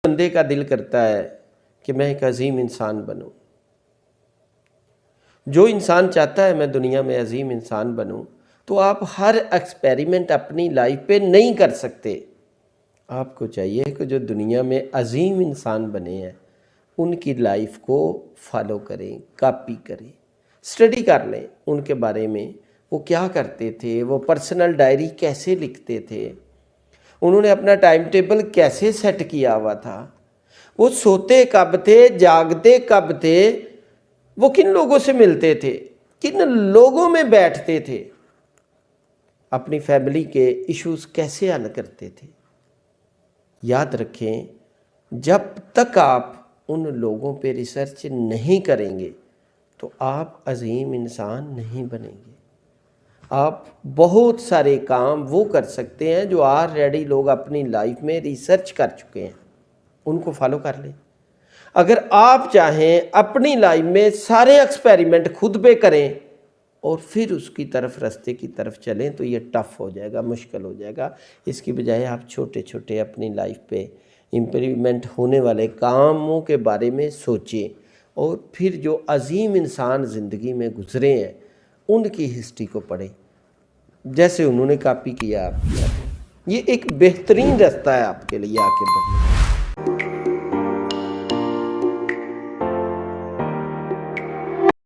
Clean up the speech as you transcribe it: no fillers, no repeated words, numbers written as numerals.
بندے کا دل کرتا ہے کہ میں ایک عظیم انسان بنوں. جو انسان چاہتا ہے میں دنیا میں عظیم انسان بنوں تو آپ ہر ایکسپیریمنٹ اپنی لائف پہ نہیں کر سکتے. آپ کو چاہیے کہ جو دنیا میں عظیم انسان بنے ہیں ان کی لائف کو فالو کریں، کاپی کریں، اسٹڈی کر لیں ان کے بارے میں. وہ کیا کرتے تھے، وہ پرسنل ڈائری کیسے لکھتے تھے، انہوں نے اپنا ٹائم ٹیبل کیسے سیٹ کیا ہوا تھا، وہ سوتے کب تھے، جاگتے کب تھے، وہ کن لوگوں سے ملتے تھے، کن لوگوں میں بیٹھتے تھے، اپنی فیملی کے ایشوز کیسے حل کرتے تھے. یاد رکھیں جب تک آپ ان لوگوں پہ ریسرچ نہیں کریں گے تو آپ عظیم انسان نہیں بنیں گے. آپ بہت سارے کام وہ کر سکتے ہیں جو آلریڈی لوگ اپنی لائف میں ریسرچ کر چکے ہیں، ان کو فالو کر لیں. اگر آپ چاہیں اپنی لائف میں سارے ایکسپیریمنٹ خود پہ کریں اور پھر اس کی طرف راستے کی طرف چلیں تو یہ ٹف ہو جائے گا، مشکل ہو جائے گا. اس کی بجائے آپ چھوٹے چھوٹے اپنی لائف پہ امپلیمنٹ ہونے والے کاموں کے بارے میں سوچیں اور پھر جو عظیم انسان زندگی میں گزرے ہیں ان کی ہسٹری کو پڑھیں جیسے انہوں نے کاپی کیا آپ کی. یہ ایک بہترین راستہ ہے آپ کے لیے آگے بڑھنے کا.